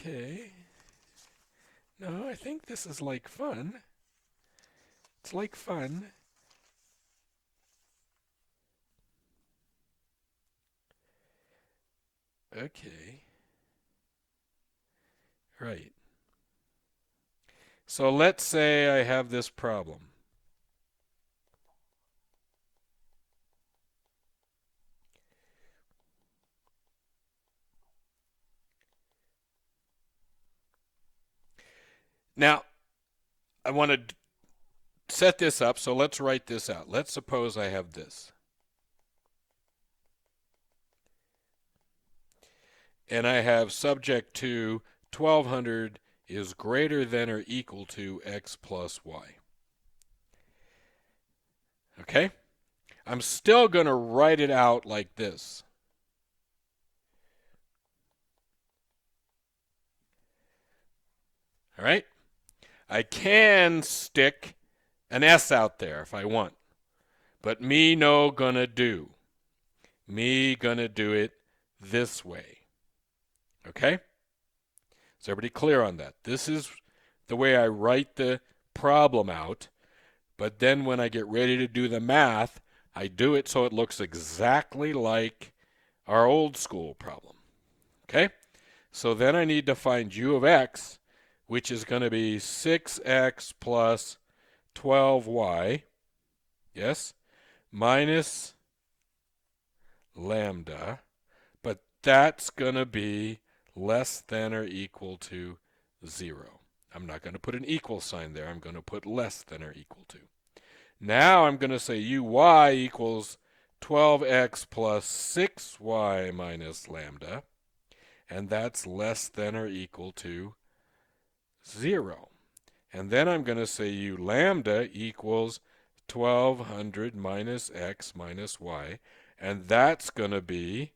Okay. No, I think this is like fun. It's like fun. Okay. Right. So let's say I have this problem. Now, I want to set this up, so let's write this out. Let's suppose I have this. And I have subject to 1200 is greater than or equal to x plus y. Okay? I'm still going to write it out like this. All right? I can stick an S out there if I want. But me no gonna do. Me gonna do it this way. Okay? Is everybody clear on that? This is the way I write the problem out. But then when I get ready to do the math, I do it so it looks exactly like our old school problem. Okay? So then I need to find u of x, which is going to be 6x plus 12y, yes, minus lambda, but that's going to be less than or equal to 0. I'm not going to put an equal sign there. I'm going to put less than or equal to. Now I'm going to say uy equals 12x plus 6y minus lambda, and that's less than or equal to 0. And then I'm going to say u lambda equals 1200 minus x minus y, and that's going to be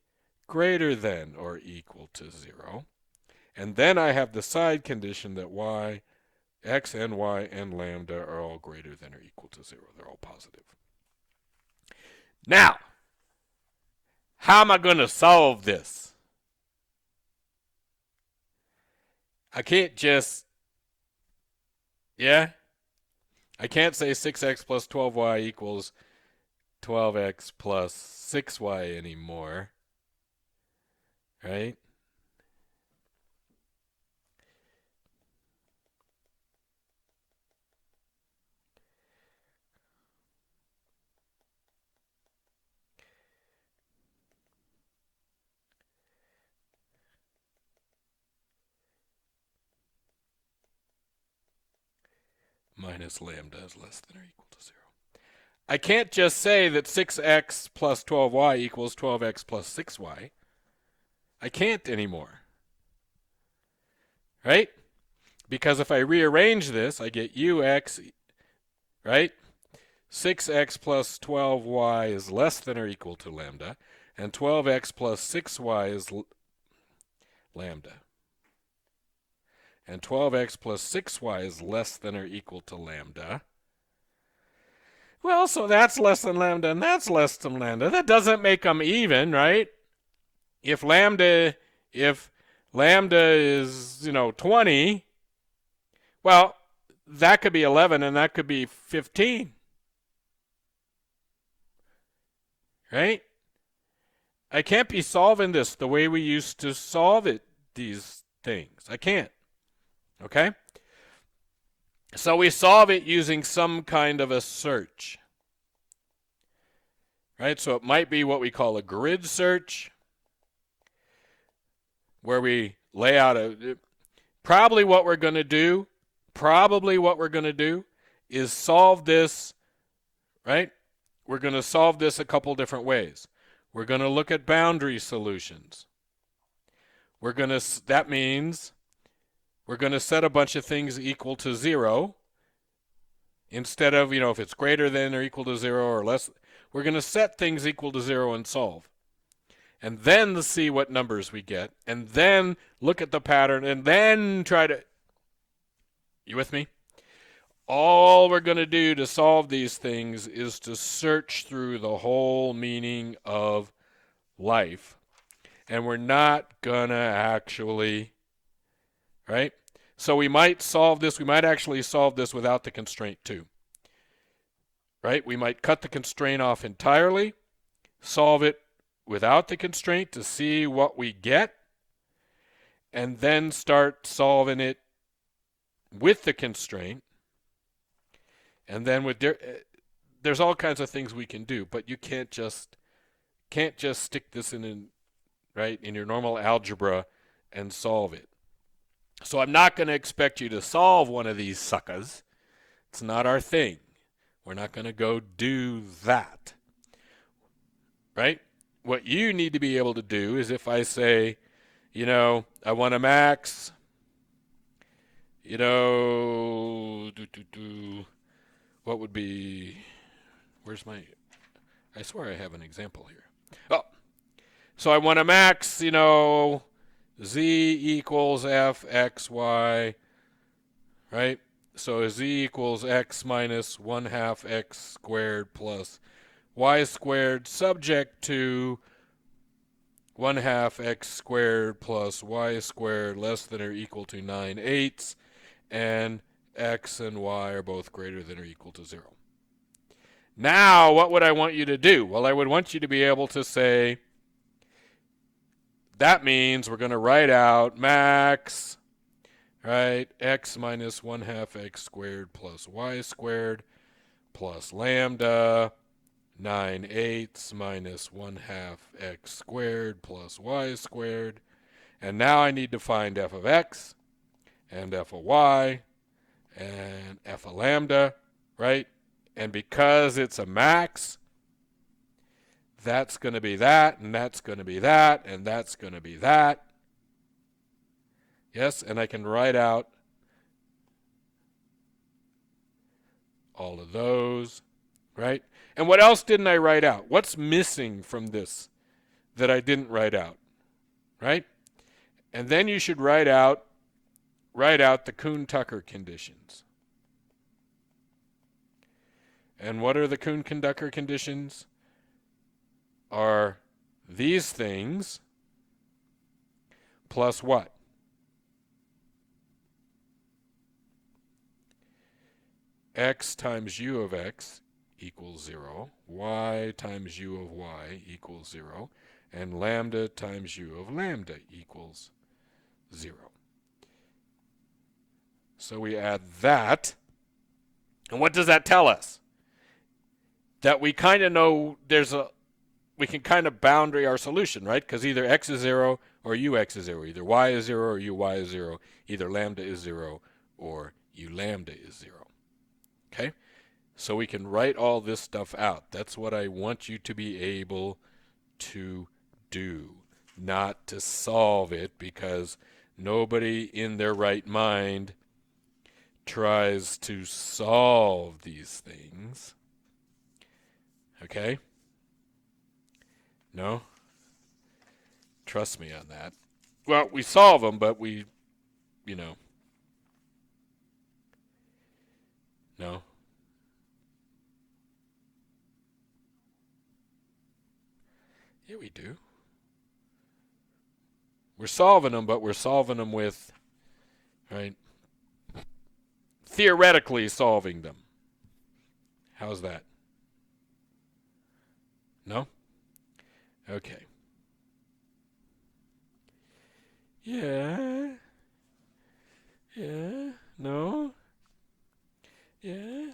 greater than or equal to 0. And then I have the side condition that y, x and y and lambda are all greater than or equal to 0. They're all positive. Now, how am I going to solve this? I can't just, I can't say 6x plus 12y equals 12x plus 6y anymore, right? Minus lambda is less than or equal to 0. I can't just say that 6x plus 12y equals 12x plus 6y. I can't anymore, right? Because if I rearrange this, I get ux, right? 6x plus 12y is less than or equal to lambda, and 12x plus 6y is lambda. And 12x plus 6y is less than or equal to lambda. Well, so that's less than lambda and that's less than lambda. That doesn't make them even, right? If lambda is, 20, well, that could be 11 and that could be 15. Right? I can't be solving this the way we used to solve it, these things. I can't. Okay? So we solve it using some kind of a search. Right? So it might be what we call a grid search, where we lay out probably what we're going to do is solve this, right? We're going to solve this a couple different ways. We're going to look at boundary solutions. That means we're going to set a bunch of things equal to 0 instead of, if it's greater than or equal to 0 or less. We're going to set things equal to 0 and solve. And then see what numbers we get, and then look at the pattern, and then try to... You with me? All we're going to do to solve these things is to search through the whole meaning of life. And we're not going to actually right? So we might solve this. We might actually solve this without the constraint too, right? We might cut the constraint off entirely, solve it without the constraint to see what we get, and then start solving it with the constraint. And then there's all kinds of things we can do, but you can't just stick this in your normal algebra and solve it. So I'm not going to expect you to solve one of these suckers. It's not our thing. We're not going to go do that. Right? What you need to be able to do is if I say, I want a max, what would be, I swear I have an example here. Oh, so I want a max, z equals f x y, right? So z equals x minus 1/2 x squared plus y squared, subject to 1/2 x squared plus y squared less than or equal to 9/8, and x and y are both greater than or equal to 0. Now, what would I want you to do? Well, I would want you to be able to say, that means we're going to write out max, right, x minus 1/2 x squared plus y squared plus lambda 9/8 minus 1/2 x squared plus y squared. And now I need to find f of x and f of y and f of lambda, right? And because it's a max, that's going to be that, and that's going to be that, and that's going to be that. Yes, and I can write out all of those, right? And what else didn't I write out? What's missing from this that I didn't write out, right? And then you should write out the Kuhn-Tucker conditions. And what are the Kuhn-Tucker conditions? Are these things plus what? X times u of x equals 0, y times u of y equals 0, and lambda times u of lambda equals 0. So we add that. And what does that tell us? That we kind of know we can kind of boundary our solution, right? Because either x is 0 or ux is 0. Either y is 0 or uy is 0. Either lambda is 0 or u lambda is 0. Okay? So we can write all this stuff out. That's what I want you to be able to do, not to solve it, because nobody in their right mind tries to solve these things. Okay? No? Trust me on that. Well, we solve them, but we, no. Yeah, we do. We're solving them, but we're solving them with, right? Theoretically solving them. How's that? No? Okay. Yeah. Yeah. No? Yeah.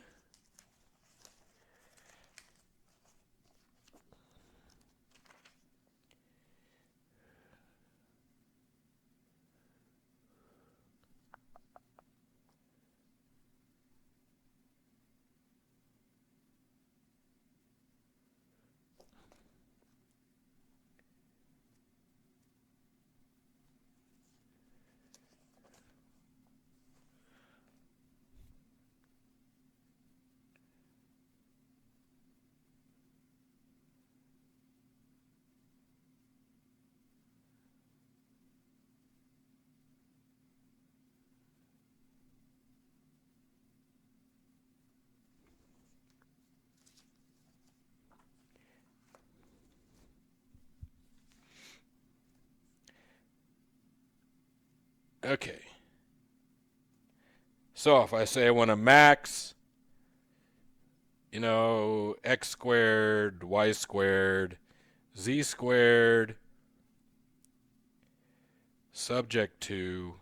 Okay. So if I say I want to max, x squared, y squared, z squared, subject to,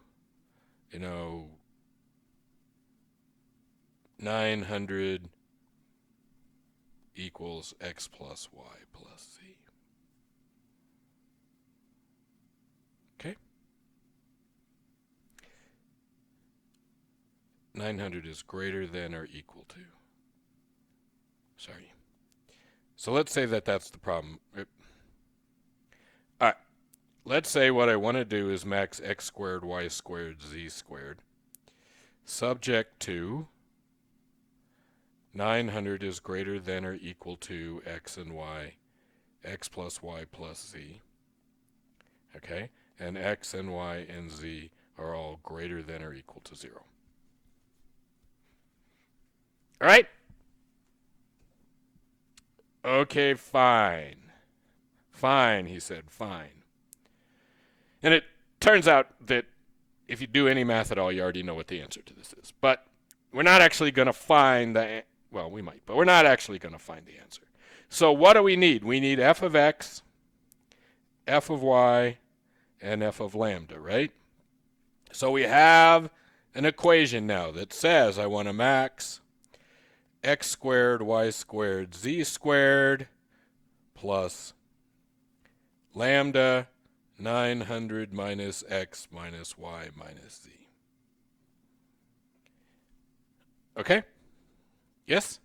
900 equals x plus y plus z. Okay? 900 is greater than or equal to. Sorry. So let's say that that's the problem. All right. Let's say what I want to do is max x squared, y squared, z squared, subject to 900 is greater than or equal to x and y, x plus y plus z. Okay? And x and y and z are all greater than or equal to 0. All right? Okay, fine. Fine, he said, fine. And it turns out that if you do any math at all, you already know what the answer to this is. But we're not actually going to find the, well, we might, but we're not actually going to find the answer. So what do we need? We need f of x, f of y, and f of lambda, right? So we have an equation now that says I want to max x squared, y squared, z squared plus lambda 900 minus x minus y minus z. Okay? Yes?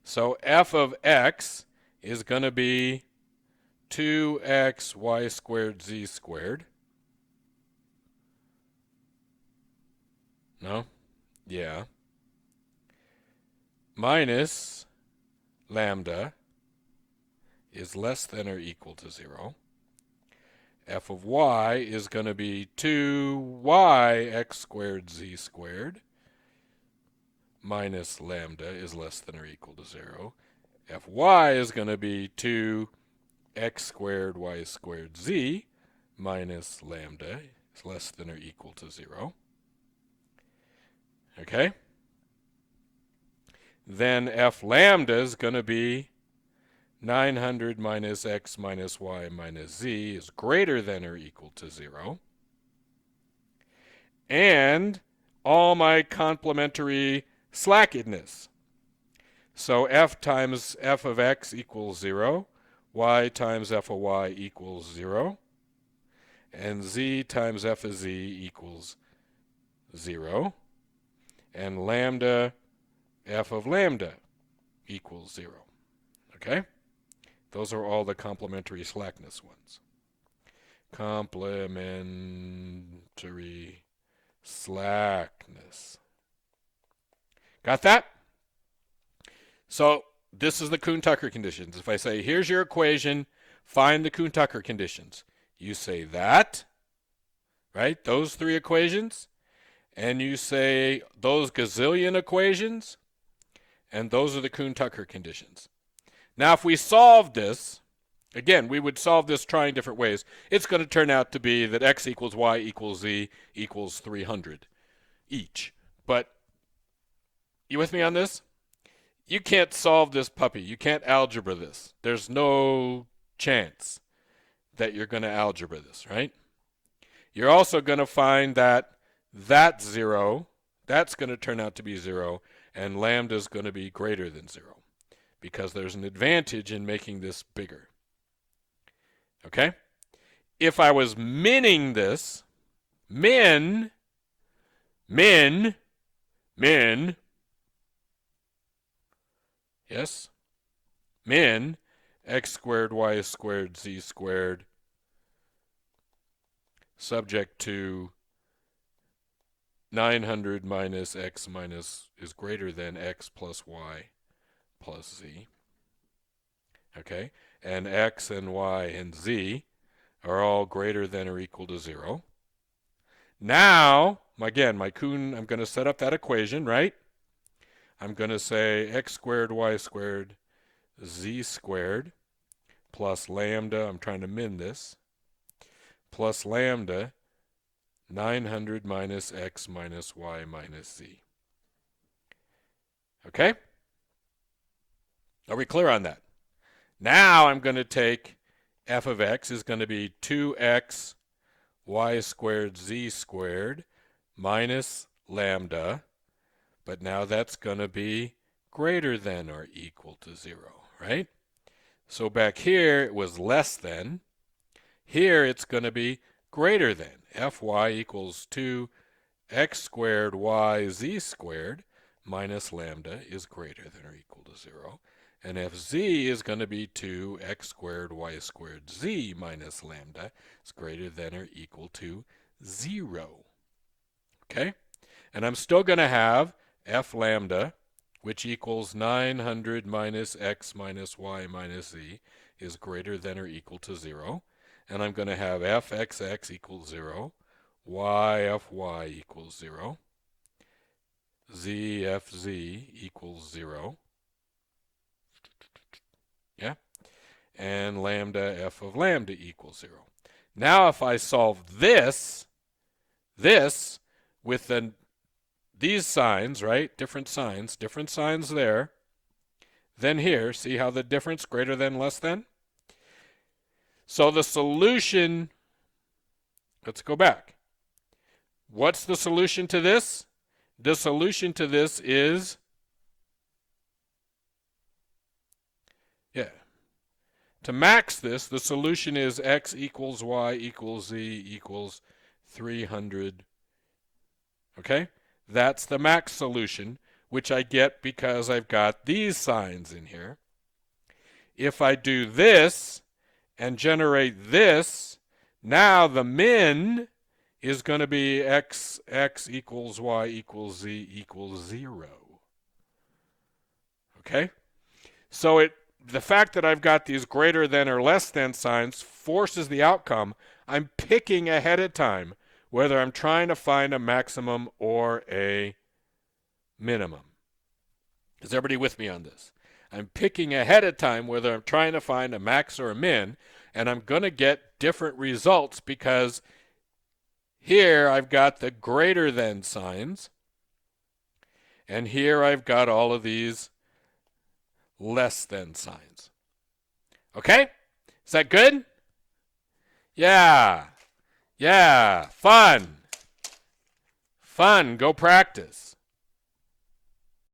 So f of x is going to be 2x y squared z squared. No? Yeah. Minus lambda is less than or equal to 0. F of y is going to be 2y x squared z squared minus lambda is less than or equal to 0. Fy is going to be 2x squared y squared z minus lambda is less than or equal to 0. Okay? Then f lambda is going to be 900 minus x minus y minus z is greater than or equal to 0. And all my complementary slackedness. So f times f of x equals 0. Y times f of y equals 0. And z times f of z equals 0. And lambda f of lambda equals 0. Okay? Those are all the complementary slackness ones. Complementary slackness. Got that? So this is the Kuhn-Tucker conditions. If I say, here's your equation, find the Kuhn-Tucker conditions. You say that, right? Those three equations. And you say those gazillion equations. And those are the Kuhn-Tucker conditions. Now, if we solve this, again, we would solve this trying different ways. It's going to turn out to be that x equals y equals z equals 300 each. But you with me on this? You can't solve this puppy. You can't algebra this. There's no chance that you're going to algebra this, right? You're also going to find that that's 0. That's going to turn out to be 0. And lambda is going to be greater than 0. Because there's an advantage in making this bigger. Okay? If I was minning this, min, yes, min, x squared, y squared, z squared, subject to 900 minus x minus is greater than x plus y plus z. Okay? And x and y and z are all greater than or equal to 0. Now, again, my Kuhn, I'm going to set up that equation, right? I'm going to say x squared, y squared, z squared plus lambda, I'm trying to min this, plus lambda 900 minus x minus y minus z. Okay? Are we clear on that? Now I'm going to take f of x is going to be 2x y squared z squared minus lambda, but now that's going to be greater than or equal to 0, right? So back here it was less than. Here it's going to be greater than. Fy equals 2x squared y z squared minus lambda is greater than or equal to 0. And Fz is going to be 2x squared y squared z minus lambda is greater than or equal to 0. Okay? And I'm still going to have f lambda, which equals 900 minus x minus y minus z, is greater than or equal to 0. And I'm going to have fxx equals 0, yfy equals 0, zfz equals 0. Yeah? And lambda f of lambda equals 0. Now if I solve this with these signs, right? Different signs there. Then here, see how the difference greater than, less than? So the solution, let's go back. What's the solution to this? The solution to this is, to max this, the solution is x equals y equals z equals 300. Okay? That's the max solution, which I get because I've got these signs in here. If I do this and generate this, now the min is going to be x equals y equals z equals 0. Okay? So the fact that I've got these greater than or less than signs forces the outcome. I'm picking ahead of time whether I'm trying to find a maximum or a minimum. Is everybody with me on this? I'm picking ahead of time whether I'm trying to find a max or a min, and I'm going to get different results because here I've got the greater than signs, and here I've got all of these less than signs. Okay? Is that good? Yeah. Yeah. Fun. Go practice.